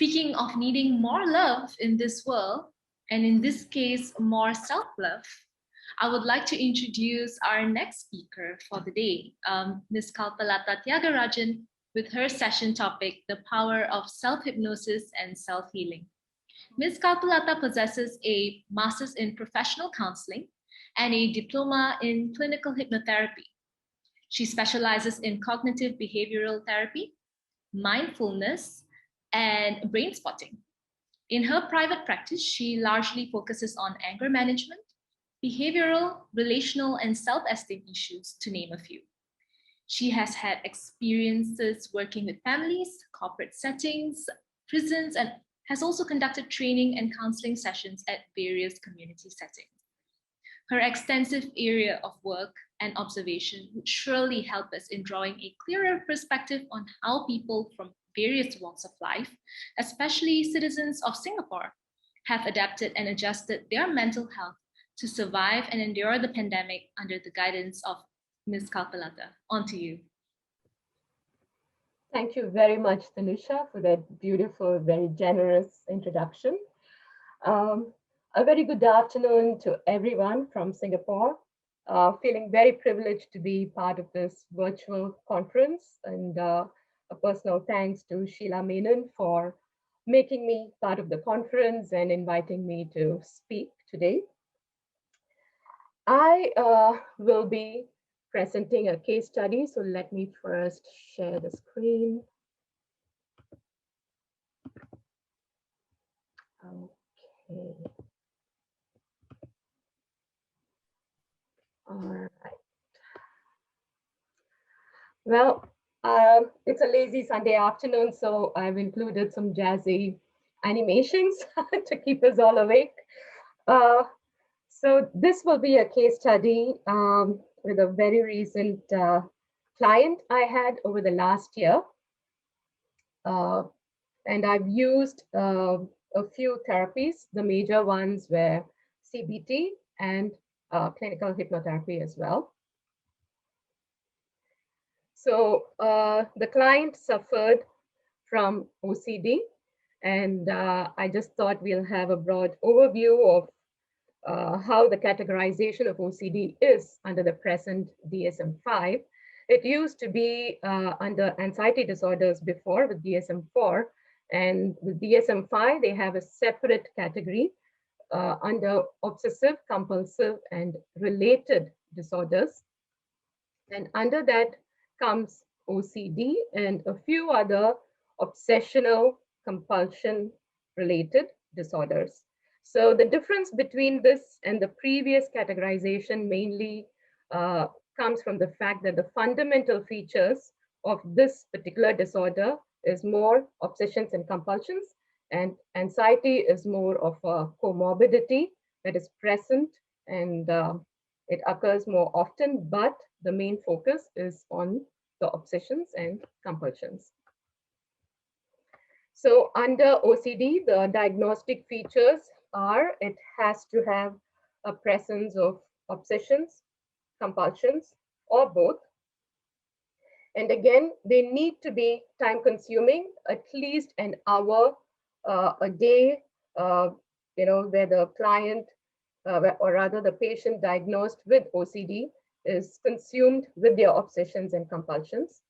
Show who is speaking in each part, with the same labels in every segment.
Speaker 1: Speaking of needing more love in this world, and in this case, more self-love, I would like to introduce our next speaker for the day, Ms. Kalpalatha Thiyagarajan, with her session topic, The Power of Self-Hypnosis and Self-Healing. Ms. Kalpalatha possesses a Master's in Professional Counseling and a Diploma in Clinical Hypnotherapy. She specializes in cognitive behavioral therapy, mindfulness, and brain spotting. In her private practice, she largely focuses on anger management, behavioral, relational, and self-esteem issues, to name a few. She has had experiences working with families, corporate settings, prisons, and has also conducted training and counseling sessions at various community settings. Her extensive area of work and observation would surely help us in drawing a clearer perspective on how people from various walks of life, especially citizens of Singapore, have adapted and adjusted their mental health to survive and endure the pandemic under the guidance of Ms. Kalpalatha. On to you.
Speaker 2: Thank you very much, Tanusha, for that beautiful, very generous introduction. A very good afternoon to everyone from Singapore. Feeling very privileged to be part of this virtual conference, and a personal thanks to Sheila Menon for making me part of the conference and inviting me to speak today. I will be presenting a case study, so let me first share the screen. Okay. All right. Well, it's a lazy Sunday afternoon, so I've included some jazzy animations to keep us all awake. So this will be a case study with a very recent client I had over the last year. And I've used a few therapies. The major ones were CBT and clinical hypnotherapy as well. So the client suffered from OCD, and I just thought we'll have a broad overview of how the categorization of OCD is under the present DSM-5. It used to be under anxiety disorders before with DSM-4, and with DSM-5, they have a separate category under obsessive, compulsive, and related disorders. And under that comes OCD and a few other obsessional compulsion related disorders. So the difference between this and the previous categorization mainly comes from the fact that the fundamental features of this particular disorder is more obsessions and compulsions, and anxiety is more of a comorbidity that is present, and it occurs more often, but the main focus is on the obsessions and compulsions. So under OCD, the diagnostic features are it has to have a presence of obsessions, compulsions, or both. And again, they need to be time consuming, at least an hour a day, where the client, or rather the patient diagnosed with OCD is consumed with their obsessions and compulsions.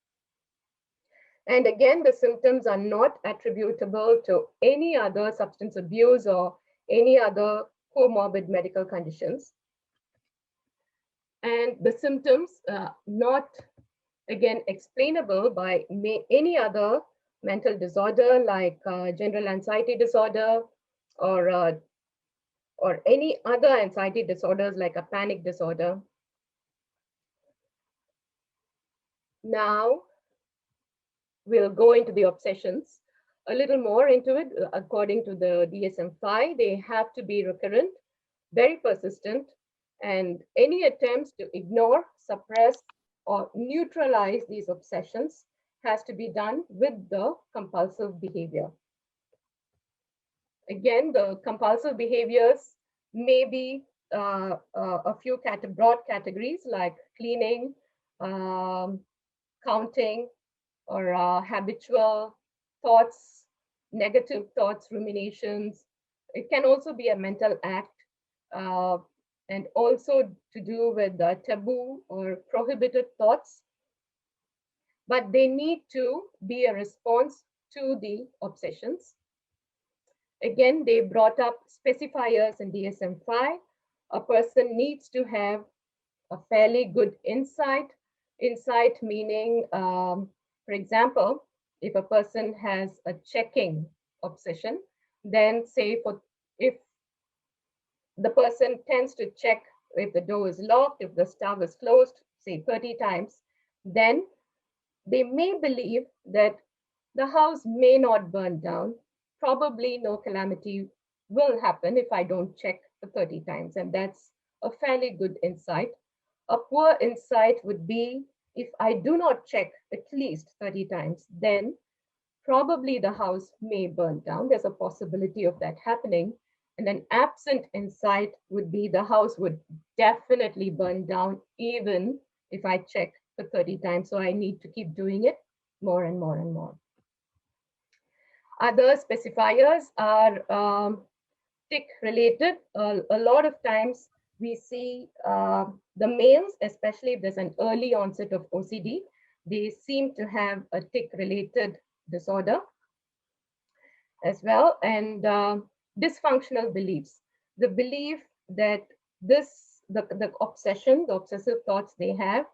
Speaker 2: And again, the symptoms are not attributable to any other substance abuse or any other comorbid medical conditions. And the symptoms not, again, explainable by any other mental disorder like general anxiety disorder or any other anxiety disorders like a panic disorder. Now, we'll go into the obsessions a little more into it. According to the DSM-5, they have to be recurrent, very persistent, and any attempts to ignore, suppress, or neutralize these obsessions has to be done with the compulsive behavior. Again, the compulsive behaviors may be a few broad categories like cleaning, counting, or habitual thoughts negative thoughts, ruminations. It can also be a mental act, uh, and also to do with taboo or prohibited thoughts. But they need to be a response to the obsessions. Again, they brought up specifiers in DSM-5. A person needs to have a fairly good insight. Insight meaning, for example, if a person has a checking obsession, then say for if the person tends to check if the door is locked, if the stove is closed, say 30 times, then they may believe that the house may not burn down. Probably no calamity will happen if I don't check for 30 times. And that's a fairly good insight. A poor insight would be if I do not check at least 30 times, then probably the house may burn down. There's a possibility of that happening. And an absent insight would be the house would definitely burn down even if I check for 30 times. So I need to keep doing it more and more and more. Other specifiers are tick related. A lot of times we see the males, especially if there's an early onset of OCD, they seem to have a tick related disorder as well. And dysfunctional beliefs, the belief that the obsession, the obsessive thoughts they have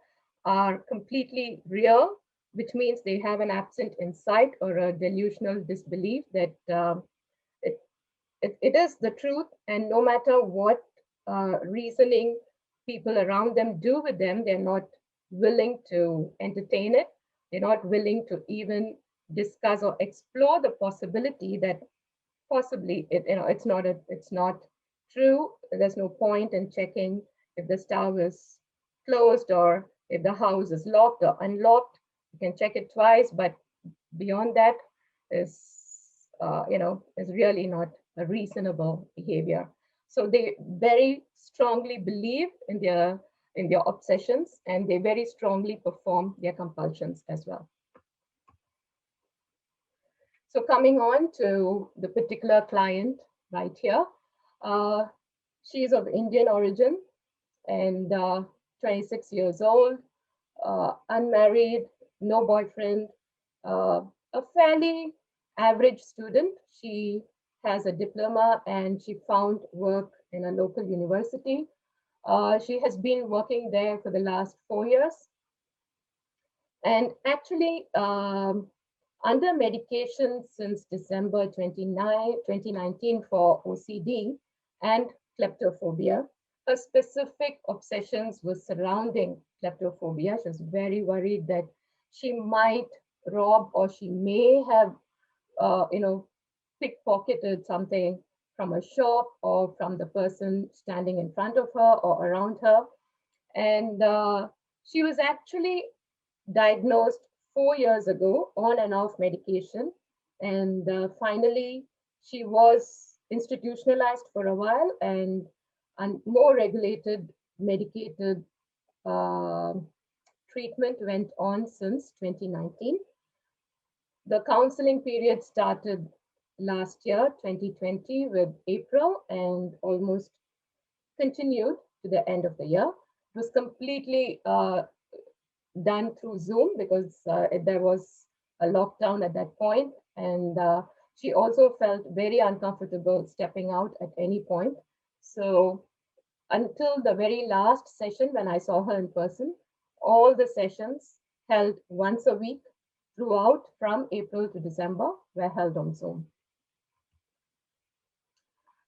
Speaker 2: are completely real, which means they have an absent insight or a delusional disbelief that it is the truth, and no matter what reasoning people around them do with them, they're not willing to entertain it. They're not willing to even discuss or explore the possibility that possibly it's not true. There's no point in checking if the stove is closed or if the house is locked or unlocked. You can check it twice, but beyond that is is really not a reasonable behavior. So they very strongly believe in their obsessions, and they very strongly perform their compulsions as well. So coming on to the particular client right here, she is of Indian origin and 26 years old, unmarried, no boyfriend, a fairly average student. She has a diploma and she found work in a local university. She has been working there for the last 4 years. And actually, under medication since December 2019 for OCD and kleptophobia, her specific obsessions were surrounding kleptophobia. She was very worried that she might rob or she may have, pickpocketed something from a shop or from the person standing in front of her or around her. And she was actually diagnosed 4 years ago on and off medication. And finally, she was institutionalized for a while, and more regulated, medicated treatment went on since 2019. The counseling period started last year, 2020, with April, and almost continued to the end of the year. It was completely done through Zoom because there was a lockdown at that point, and she also felt very uncomfortable stepping out at any point. So until the very last session when I saw her in person, all the sessions held once a week throughout from April to December were held on Zoom.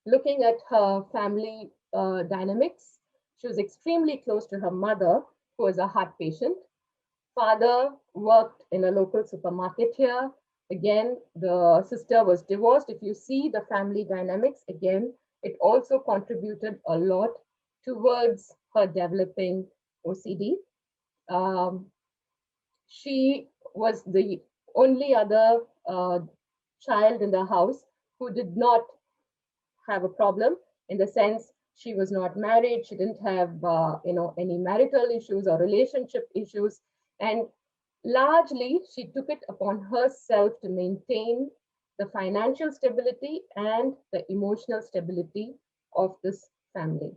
Speaker 2: Looking at her family dynamics, she was extremely close to her mother, who was a heart patient. Father worked in a local supermarket here. Again, the sister was divorced. If you see the family dynamics, again, it also contributed a lot towards her developing OCD. She was the only other child in the house who did not have a problem, in the sense she was not married, she didn't have any marital issues or relationship issues, and largely she took it upon herself to maintain the financial stability and the emotional stability of this family.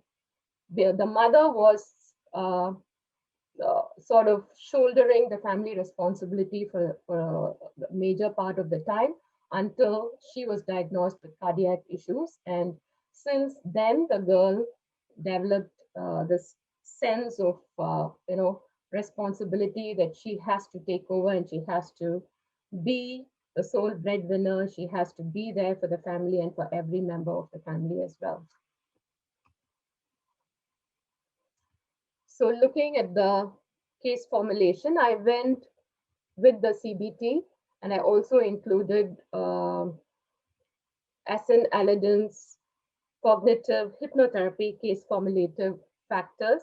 Speaker 2: Where the mother was sort of shouldering the family responsibility for a major part of the time until she was diagnosed with cardiac issues. And since then, the girl developed this sense of, responsibility that she has to take over and she has to be the sole breadwinner. She has to be there for the family and for every member of the family as well. So looking at the case formulation, I went with the CBT, and I also included Asen Aladdin's cognitive hypnotherapy case formulative factors.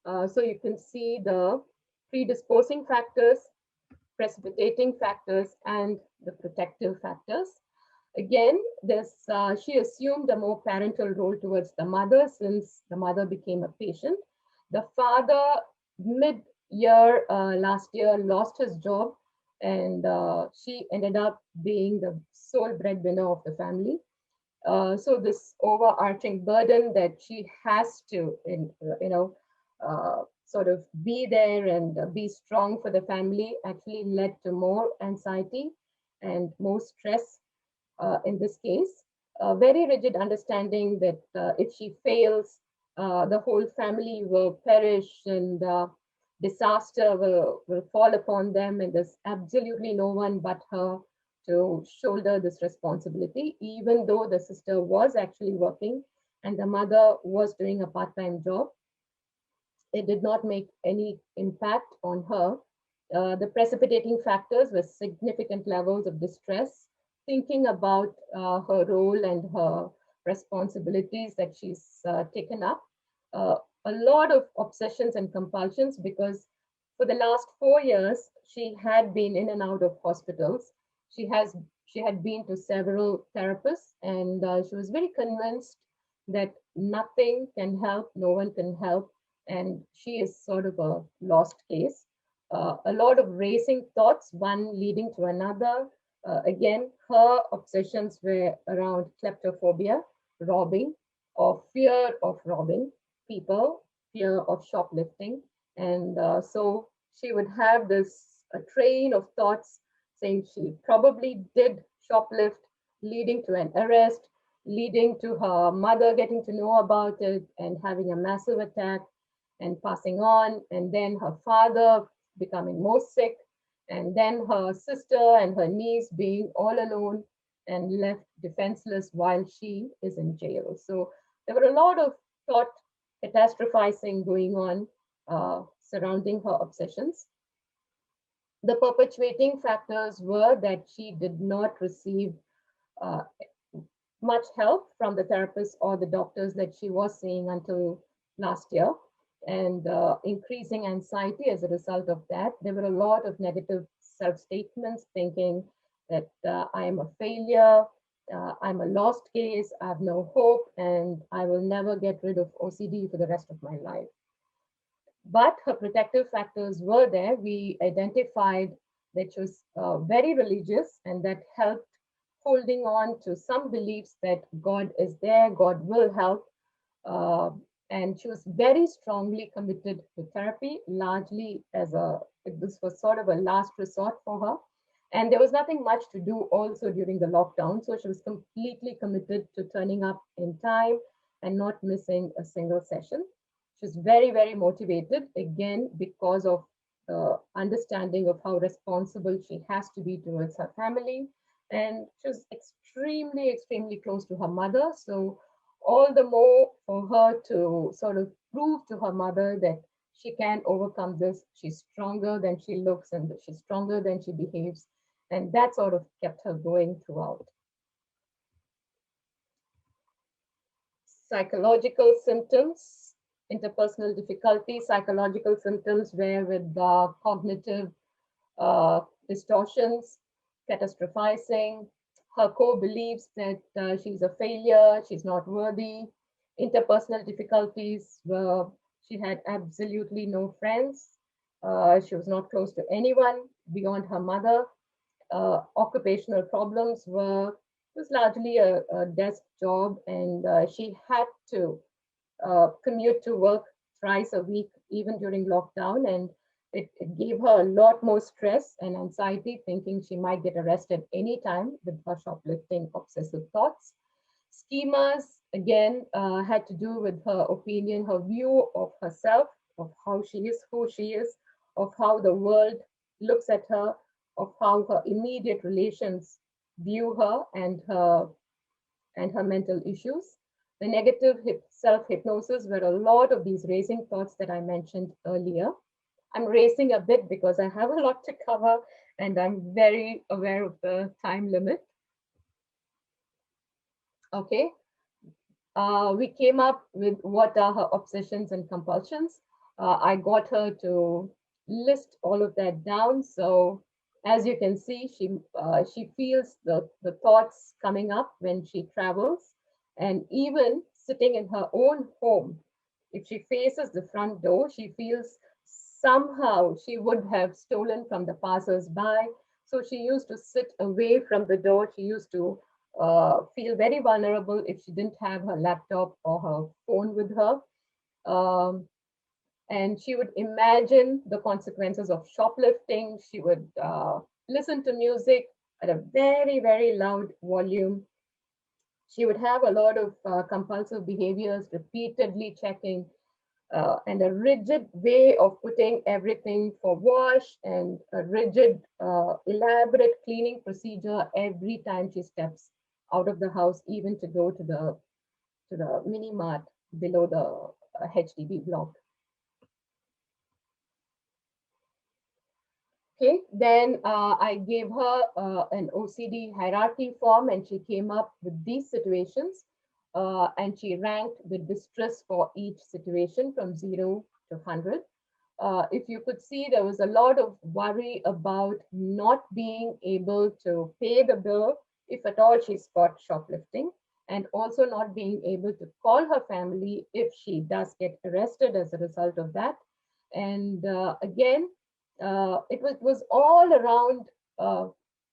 Speaker 2: So you can see the predisposing factors, precipitating factors, and the protective factors. Again, she assumed a more parental role towards the mother since the mother became a patient. The father, mid-year last year, lost his job, and she ended up being the sole breadwinner of the family. So this overarching burden that she has to, sort of be there and be strong for the family actually led to more anxiety and more stress in this case. A very rigid understanding that if she fails, the whole family will perish and disaster will fall upon them, and there's absolutely no one but her to shoulder this responsibility, even though the sister was actually working and the mother was doing a part-time job. It did not make any impact on her. The precipitating factors were significant levels of distress, thinking about her role and her responsibilities that she's taken up. A lot of obsessions and compulsions because for the last 4 years, she had been in and out of hospitals. She had been to several therapists, and she was very convinced that nothing can help, no one can help, and she is sort of a lost case. A lot of racing thoughts, one leading to another. Again, her obsessions were around kleptophobia, robbing, or fear of robbing people, fear of shoplifting. And so she would have this a train of thoughts saying she probably did shoplift, leading to an arrest, leading to her mother getting to know about it and having a massive attack and passing on, and then her father becoming more sick, and then her sister and her niece being all alone and left defenseless while she is in jail. So there were a lot of thought catastrophizing going on surrounding her obsessions. The perpetuating factors were that she did not receive uh, much help from the therapists or the doctors that she was seeing until last year, and increasing anxiety as a result of that. There were a lot of negative self-statements, thinking that I am a failure, I'm a lost case, I have no hope, and I will never get rid of OCD for the rest of my life. But her protective factors were there. We identified that she was very religious, and that helped holding on to some beliefs that God is there, God will help. Uh, and she was very strongly committed to therapy, largely this was sort of a last resort for her. And there was nothing much to do also during the lockdown. So she was completely committed to turning up in time and not missing a single session. She's very, very motivated, again, because of the understanding of how responsible she has to be towards her family. And she's extremely, extremely close to her mother. So all the more for her to sort of prove to her mother that she can overcome this. She's stronger than she looks and she's stronger than she behaves. And that sort of kept her going throughout. Psychological symptoms, interpersonal difficulties, psychological symptoms were with cognitive distortions, catastrophizing, her core beliefs that she's a failure, she's not worthy, interpersonal difficulties where she had absolutely no friends, she was not close to anyone beyond her mother, occupational problems was largely a desk job, and she had to commute to work thrice a week, even during lockdown. And it gave her a lot more stress and anxiety, thinking she might get arrested anytime with her shoplifting obsessive thoughts. Schemas, again, had to do with her opinion, her view of herself, of how she is, who she is, of how the world looks at her, of how her immediate relations view her and her mental issues. The negative self-hypnosis were a lot of these racing thoughts that I mentioned earlier. I'm racing a bit because I have a lot to cover and I'm very aware of the time limit. Okay, we came up with what are her obsessions and compulsions. I got her to list all of that down. So as you can see, she feels the thoughts coming up when she travels, and even sitting in her own home. If she faces the front door, she feels somehow she would have stolen from the passers-by. So she used to sit away from the door. She used to feel very vulnerable if she didn't have her laptop or her phone with her. Um, and she would imagine the consequences of shoplifting. She would listen to music at a very, very loud volume. She would have a lot of compulsive behaviors, repeatedly checking, and a rigid way of putting everything for wash, and a rigid, elaborate cleaning procedure every time she steps out of the house, even to go to the mini mart below the HDB block. Okay, then I gave her an OCD hierarchy form, and she came up with these situations, and she ranked the distress for each situation from 0 to 100. If you could see, there was a lot of worry about not being able to pay the bill if at all she's caught shoplifting, and also not being able to call her family if she does get arrested as a result of that. And again, it was all around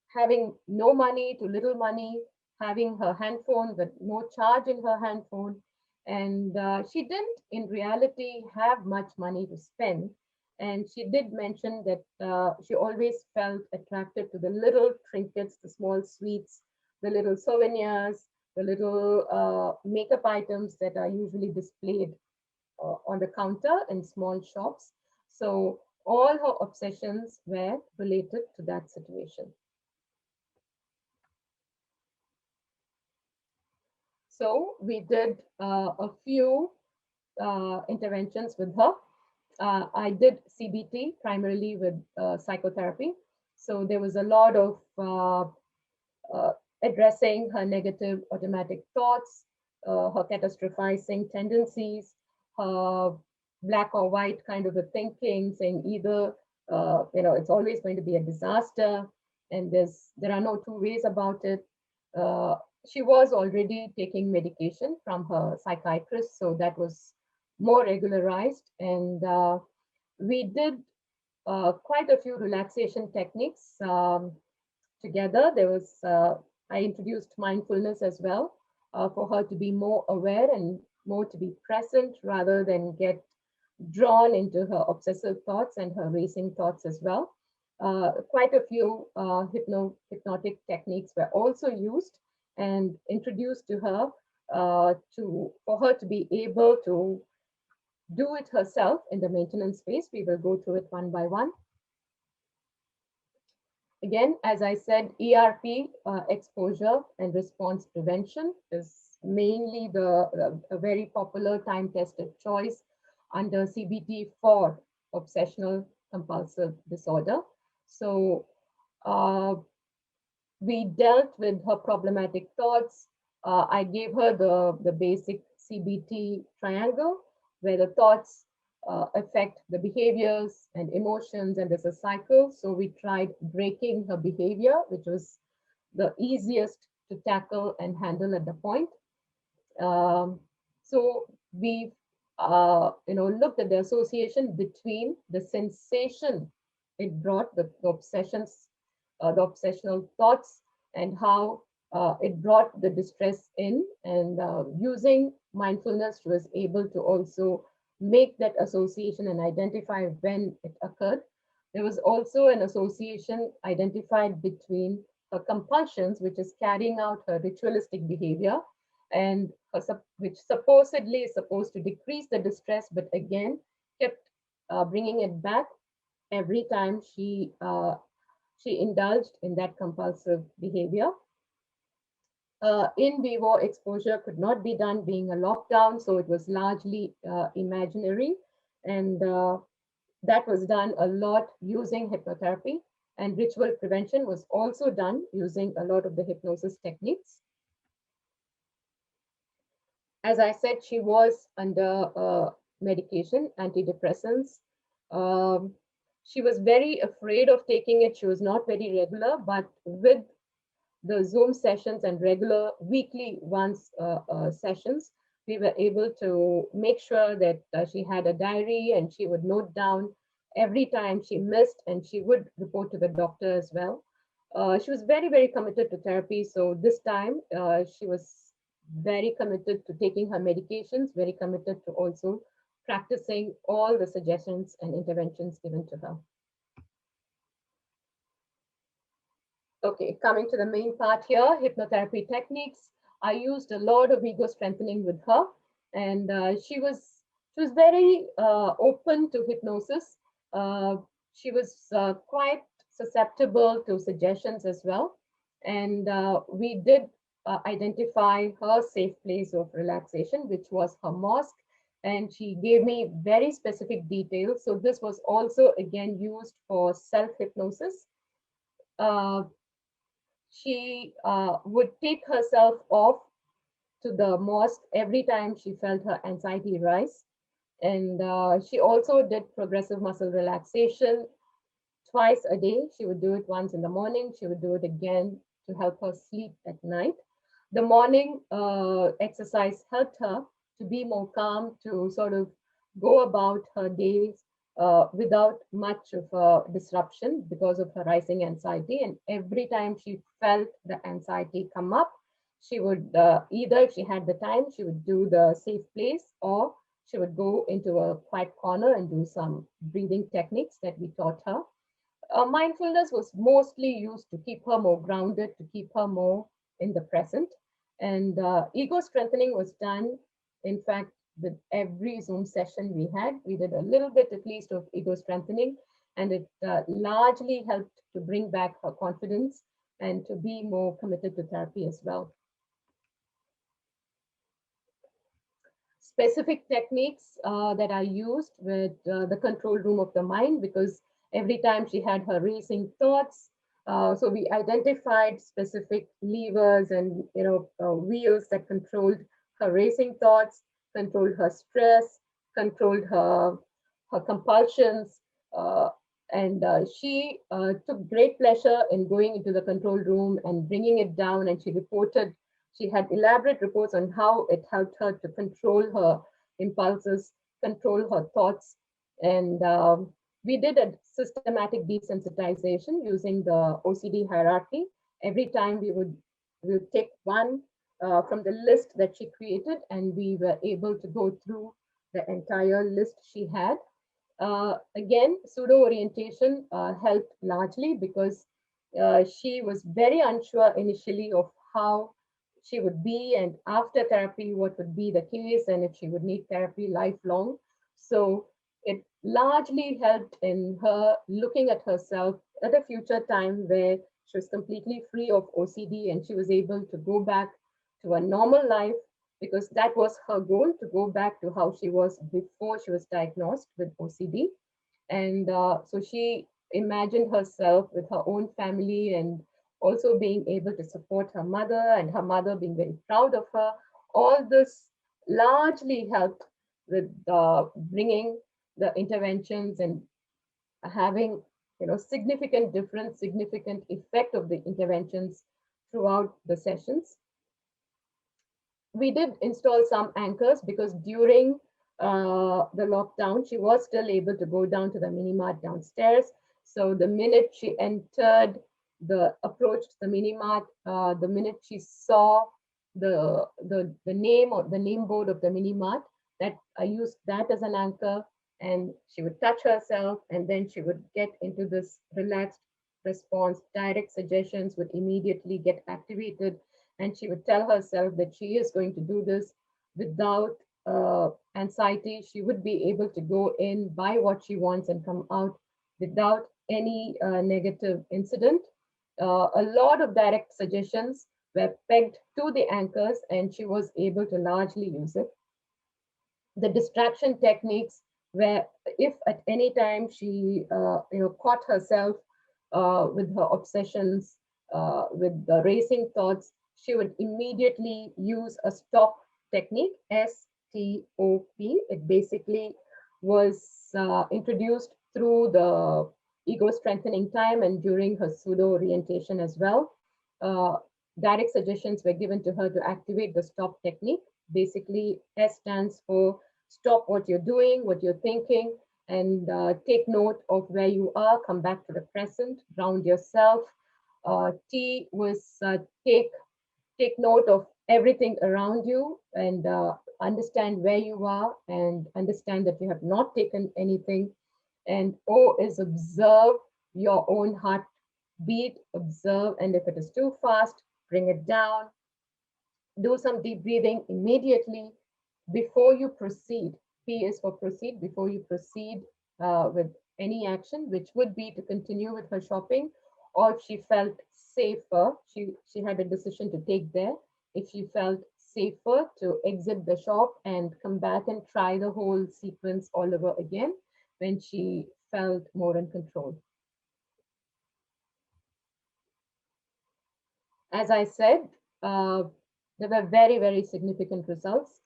Speaker 2: having no money to little money, having her handphone with no charge in her handphone. And she didn't, in reality, have much money to spend. And she did mention that she always felt attracted to the little trinkets, the small sweets, the little souvenirs, the little makeup items that are usually displayed on the counter in small shops. So all her obsessions were related to that situation. So we did a few interventions with her. I did CBT primarily with psychotherapy. So there was a lot of addressing her negative automatic thoughts, her catastrophizing tendencies, her black or white kind of a thinking, saying either it's always going to be a disaster, and there are no two ways about it. Uh, she was already taking medication from her psychiatrist, so that was more regularized, and we did quite a few relaxation techniques together. I introduced mindfulness as well for her to be more aware and more to be present rather than get drawn into her obsessive thoughts and her racing thoughts as well. Quite a few hypnotic techniques were also used and introduced to her for her to be able to do it herself in the maintenance phase. We will go through it one by one. Again, as I said, ERP, exposure and response prevention, is mainly a very popular time-tested choice under CBT for obsessional compulsive disorder. So we dealt with her problematic thoughts. I gave her the basic CBT triangle, where the thoughts affect the behaviors and emotions, and there's a cycle. So we tried breaking her behavior, which was the easiest to tackle and handle at the point. So we looked at the association between the sensation it brought, the obsessions the obsessional thoughts and how it brought the distress in. And using mindfulness, she was able to also make that association and identify when it occurred. There was also an association identified between her compulsions, which is carrying out her ritualistic behavior, and which supposedly is supposed to decrease the distress, but again kept bringing it back every time she indulged in that compulsive behavior. In vivo exposure could not be done being a lockdown, so it was largely imaginary, and that was done a lot using hypnotherapy, and ritual prevention was also done using a lot of the hypnosis techniques. As I said, she was under medication, antidepressants. Um, she was very afraid of taking it. She was not very regular, but with the Zoom sessions and regular weekly once sessions, we were able to make sure that she had a diary and she would note down every time she missed, and she would report to the doctor as well. She was very, very committed to therapy. So this time she was very committed to taking her medications, very committed to also practicing all the suggestions and interventions given to her. Okay, coming to the main part here, hypnotherapy techniques. I used a lot of ego strengthening with her, and she was very open to hypnosis. She was quite susceptible to suggestions as well, and we did identify her safe place of relaxation, which was her mosque, and she gave me very specific details. So this was also again used for self-hypnosis. Uh, she would take herself off to the mosque every time she felt her anxiety rise. And she also did progressive muscle relaxation twice a day. She would do it once in the morning. She would do it again to help her sleep at night. The morning exercise helped her to be more calm, to sort of go about her days without much of a disruption because of her rising anxiety. And every time she felt the anxiety come up, she would either, if she had the time, she would do the safe place, or she would go into a quiet corner and do some breathing techniques that we taught her. Mindfulness was mostly used to keep her more grounded, to keep her more in the present. And ego strengthening was done, in fact, with every Zoom session we had. We did a little bit at least of ego strengthening, and it largely helped to bring back her confidence and to be more committed to therapy as well. Specific techniques that I used with the control room of the mind, because every time she had her racing thoughts, so we identified specific levers and wheels that controlled her racing thoughts, controlled her stress, controlled her compulsions, and she took great pleasure in going into the control room and bringing it down. And she reported, she had elaborate reports on how it helped her to control her impulses, control her thoughts, and we did a systematic desensitization using the OCD hierarchy. Every time we would take one from the list that she created, and we were able to go through the entire list she had. Again, pseudo orientation helped largely because she was very unsure initially of how she would be, and after therapy, what would be the case, and if she would need therapy lifelong. So it largely helped in her looking at herself at a future time where she was completely free of OCD and she was able to go back to a normal life, because that was her goal, to go back to how she was before she was diagnosed with OCD. And so she imagined herself with her own family and also being able to support her mother, and her mother being very proud of her. All this largely helped with bringing the interventions and having significant difference, significant effect of the interventions throughout the sessions. We did install some anchors because during the lockdown, she was still able to go down to the mini mart downstairs. So the minute she entered the approach to the mini mart. The minute she saw the name or the name board of the mini mart, that I used that as an anchor, and she would touch herself, and then she would get into this relaxed response. Direct suggestions would immediately get activated, and she would tell herself that she is going to do this without anxiety. She would be able to go in, buy what she wants, and come out without any negative incident. A lot of direct suggestions were pegged to the anchors, and she was able to largely use it. The distraction techniques, where if at any time she caught herself with her obsessions, with the racing thoughts, she would immediately use a stop technique, STOP. It basically was introduced through the ego strengthening time and during her pseudo orientation as well. Uh, Direct suggestions were given to her to activate the stop technique. Basically, S stands for stop what you're doing, what you're thinking, and take note of where you are, come back to the present, ground yourself. T was take note of everything around you, and understand where you are, and understand that you have not taken anything. And O is observe your own heartbeat, observe, and if it is too fast, bring it down. Do some deep breathing immediately before you proceed. P is for proceed, before you proceed with any action, which would be to continue with her shopping, or if she felt safer, she had a decision to take there. If she felt safer to exit the shop and come back and try the whole sequence all over again when she felt more in control. As I said, there were very, very significant results.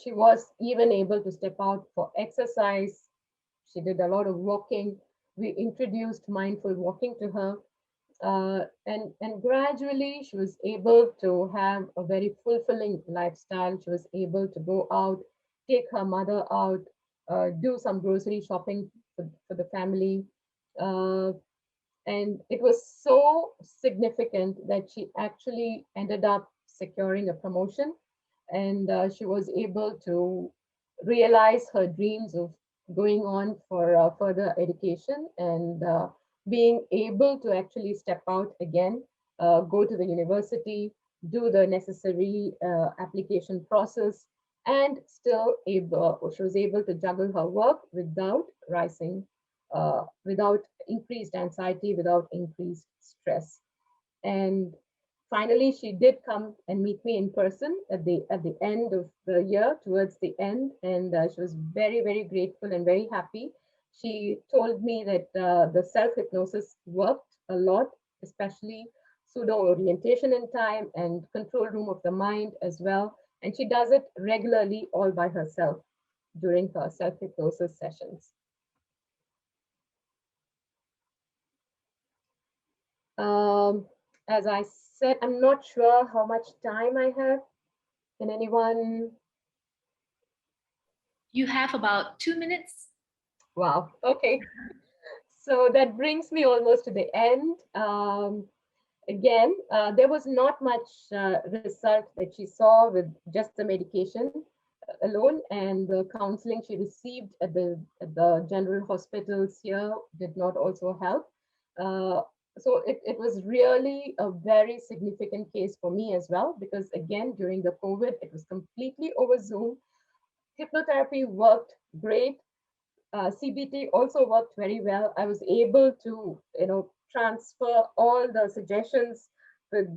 Speaker 2: She was even able to step out for exercise. She did a lot of walking. We introduced mindful walking to her. And gradually, she was able to have a very fulfilling lifestyle. She was able to go out, take her mother out, do some grocery shopping for the family. Uh, and it was so significant that she actually ended up securing a promotion, and she was able to realize her dreams of going on for further education, and being able to actually step out again, go to the university, do the necessary application process, and still she was able to juggle her work without rising, without increased anxiety, without increased stress. And finally, she did come and meet me in person at the end of the year, towards the end, and she was very, very grateful and very happy. She told me that the self hypnosis worked a lot, especially pseudo orientation in time and control room of the mind as well. And she does it regularly all by herself during her self hypnosis sessions. As I said, I'm not sure how much time I have. Can anyone?
Speaker 1: You have about 2 minutes.
Speaker 2: Wow, okay. So that brings me almost to the end. Again, there was not much result that she saw with just the medication alone, and the counseling she received at the general hospitals here did not also help. So it was really a very significant case for me as well, because again, during the COVID, it was completely over Zoom. Hypnotherapy worked great. CBT also worked very well. I was able to, transfer all the suggestions with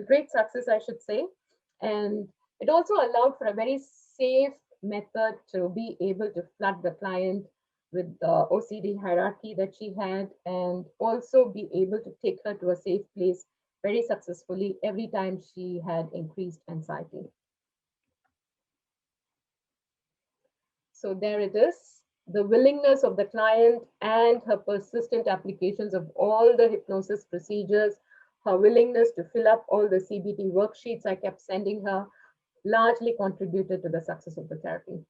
Speaker 2: great success, I should say. And it also allowed for a very safe method to be able to flood the client with the OCD hierarchy that she had, and also be able to take her to a safe place very successfully every time she had increased anxiety. So there it is, the willingness of the client and her persistent applications of all the hypnosis procedures, her willingness to fill up all the CBT worksheets I kept sending her, largely contributed to the success of the therapy.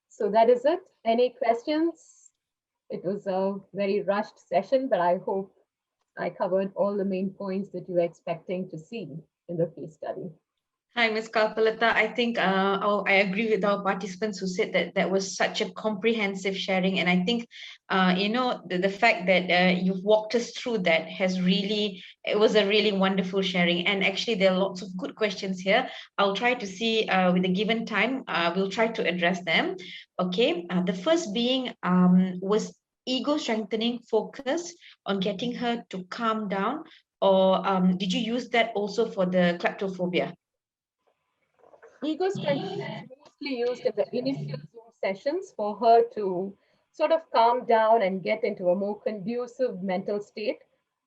Speaker 2: So that is it. Any questions? It was a very rushed session, but I hope I covered all the main points that you were expecting to see in the case study.
Speaker 3: Hi, Ms. Kalpalatha. I think I agree with our participants who said that that was such a comprehensive sharing. And I think, the fact that you've walked us through that it was a really wonderful sharing. And actually, there are lots of good questions here. I'll try to see with the given time, we'll try to address them. Okay. The first being, was ego strengthening focus on getting her to calm down? Or did you use that also for the kleptophobia?
Speaker 2: Ego strengthening is mostly used in the initial Zoom sessions for her to sort of calm down and get into a more conducive mental state,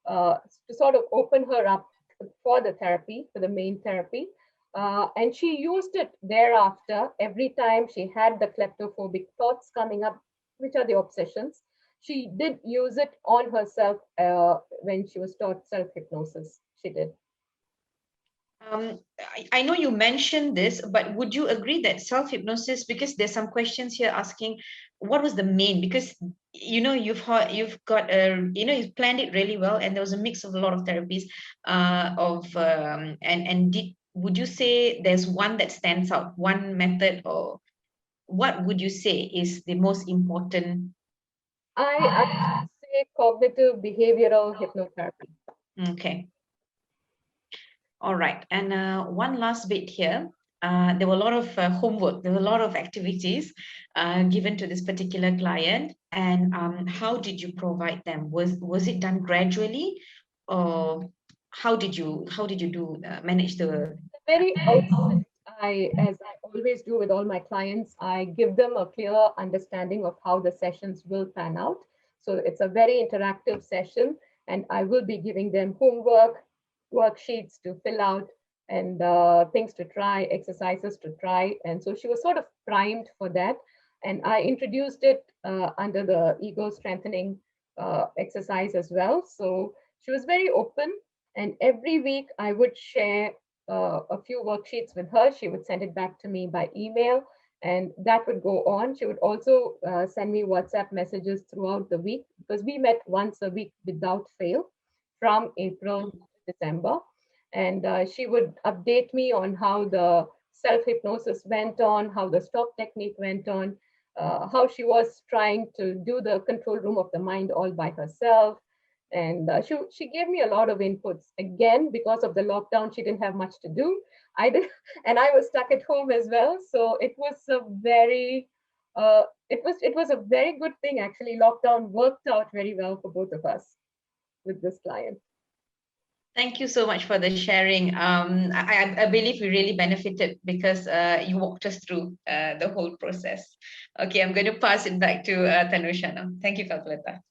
Speaker 2: to sort of open her up for the therapy, for the main therapy. And she used it thereafter every time she had the kleptophobic thoughts coming up, which are the obsessions. She did use it on herself when she was taught self-hypnosis. She did.
Speaker 3: I know you mentioned this, but would you agree that self-hypnosis, because there's some questions here asking what was the main, because you've got you've planned it really well, and there was a mix of a lot of therapies would you say there's one that stands out, one method, or what would you say is the most important?
Speaker 2: I would say cognitive behavioral hypnotherapy.
Speaker 3: Okay. All right. And one last bit here. There were a lot of homework. There were a lot of activities given to this particular client. And how did you provide them? Was it done gradually, or how did you manage the?
Speaker 2: Very outset, as I always do with all my clients, I give them a clear understanding of how the sessions will pan out. So it's a very interactive session, and I will be giving them homework, worksheets to fill out, and things to try, exercises to try. And so she was sort of primed for that. And I introduced it under the ego strengthening exercise as well. So she was very open. And every week I would share a few worksheets with her. She would send it back to me by email, and that would go on. She would also send me WhatsApp messages throughout the week, because we met once a week without fail from April to December. And she would update me on how the self-hypnosis went on, how the stop technique went on, how she was trying to do the control room of the mind all by herself. And she gave me a lot of inputs. Again, because of the lockdown, she didn't have much to do. I did, and I was stuck at home as well. So it was a very it was a very good thing, actually. Lockdown worked out very well for both of us with this client.
Speaker 3: Thank you so much for the sharing. I believe we really benefited because you walked us through the whole process. Okay, I'm going to pass it back to Tanusha now. Thank you, Kalpalatha.